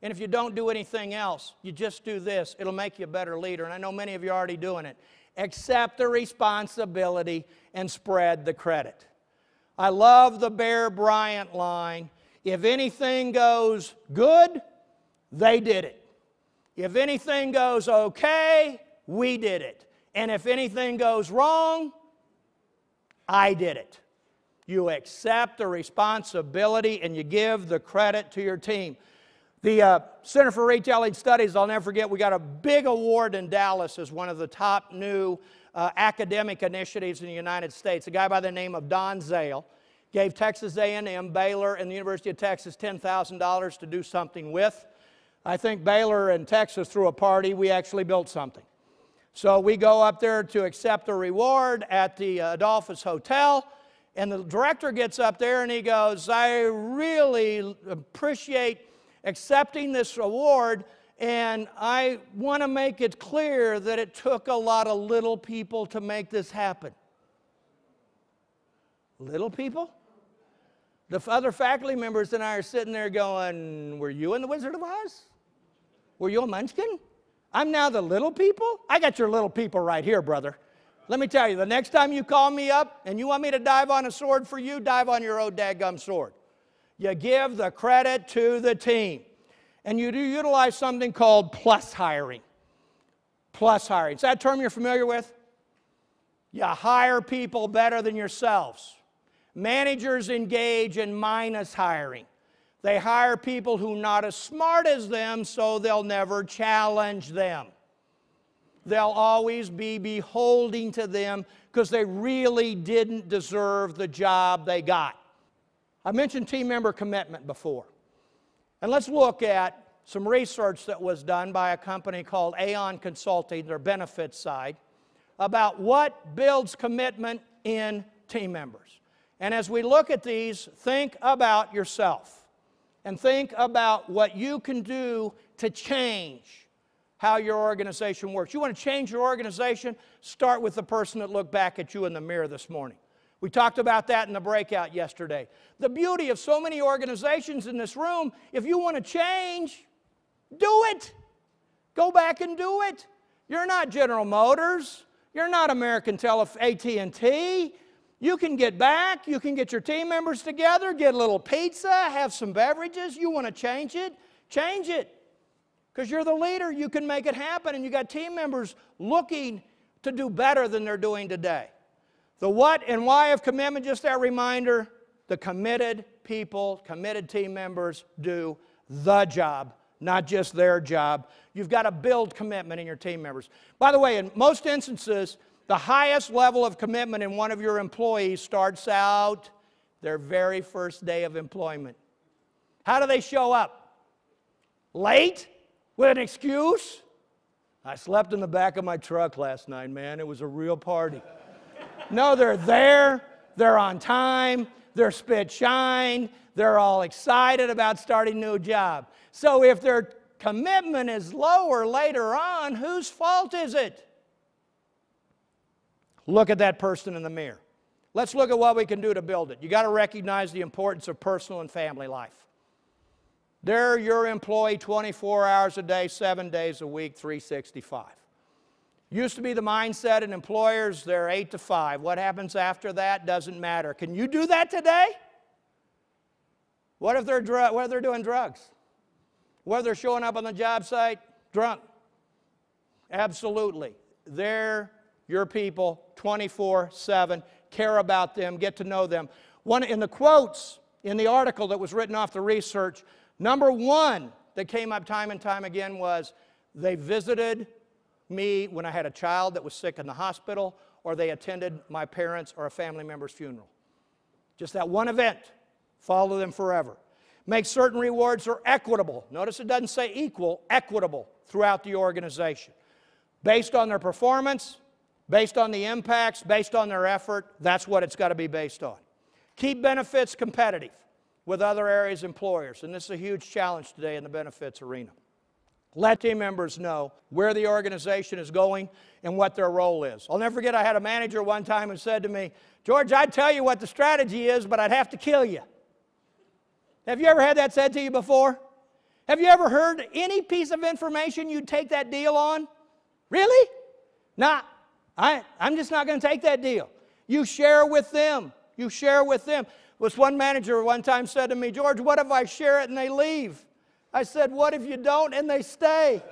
And if you don't do anything else, you just do this, it'll make you a better leader. And I know many of you are already doing it. Accept the responsibility and spread the credit. I love the Bear Bryant line. If anything goes good, they did it. If anything goes okay, we did it. And if anything goes wrong, I did it. You accept the responsibility and you give the credit to your team. The Center for Retailing Studies, I'll never forget, we got a big award in Dallas as one of the top new academic initiatives in the United States. A guy by the name of Don Zale gave Texas A&M, Baylor, and the University of Texas $10,000 to do something with. I think Baylor and Texas threw a party. We actually built something. So we go up there to accept the reward at the Adolphus Hotel, and the director gets up there and he goes, I really appreciate accepting this award, and I want to make it clear that it took a lot of little people to make this happen. Little people? The other faculty members and I are sitting there going, were you in The Wizard of Oz? Were you a munchkin? I'm now the little people? I got your little people right here, brother. Let me tell you, the next time you call me up and you want me to dive on a sword for you, dive on your own dadgum sword. You give the credit to the team. And you do utilize something called plus hiring. Plus hiring. Is that a term you're familiar with? You hire people better than yourselves. Managers engage in minus hiring. They hire people who are not as smart as them, so they'll never challenge them. They'll always be beholden to them because they really didn't deserve the job they got. I mentioned team member commitment before. And let's look at some research that was done by a company called Aon Consulting, their benefits side, about what builds commitment in team members. And as we look at these, think about yourself and think about what you can do to change how your organization works. You want to change your organization? Start with the person that looked back at you in the mirror this morning. We talked about that in the breakout yesterday. The beauty of so many organizations in this room, if you want to change, do it. Go back and do it. You're not General Motors. You're not American AT&T. You can get back. You can get your team members together, get a little pizza, have some beverages. You want to change it? Change it. Because you're the leader. You can make it happen. And you got team members looking to do better than they're doing today. The what and why of commitment, just that reminder, the committed people, committed team members do the job, not just their job. You've got to build commitment in your team members. By the way, in most instances, the highest level of commitment in one of your employees starts out their very first day of employment. How do they show up? Late? With an excuse? I slept in the back of my truck last night, man. It was a real party. No, they're there, they're on time, they're spit shine, they're all excited about starting a new job. So if their commitment is lower later on, whose fault is it? Look at that person in the mirror. Let's look at what we can do to build it. You got to recognize the importance of personal and family life. They're your employee 24 hours a day, 7 days a week, 365. Used to be the mindset in employers, they're 8 to 5. What happens after that doesn't matter. Can you do that today? What if they're doing drugs? What if they're showing up on the job site drunk? Absolutely. They're your people 24/7. Care about them, get to know them. One in the quotes in the article that was written off the research, number one that came up time and time again was they visited me when I had a child that was sick in the hospital, or they attended my parents' or a family member's funeral. Just that one event. Follow them forever. Make certain rewards are equitable. Notice it doesn't say equal, equitable throughout the organization. Based on their performance, based on the impacts, based on their effort, that's what it's got to be based on. Keep benefits competitive with other areas employers, and this is a huge challenge today in the benefits arena. Let team members know where the organization is going and what their role is. I'll never forget, I had a manager one time who said to me, George, I'd tell you what the strategy is, but I'd have to kill you. Have you ever had that said to you before? Have you ever heard any piece of information you'd take that deal on? Really? Nah, I'm just not going to take that deal. You share with them. You share with them. This one manager one time said to me, George, what if I share it and they leave? I said, what if you don't and they stay?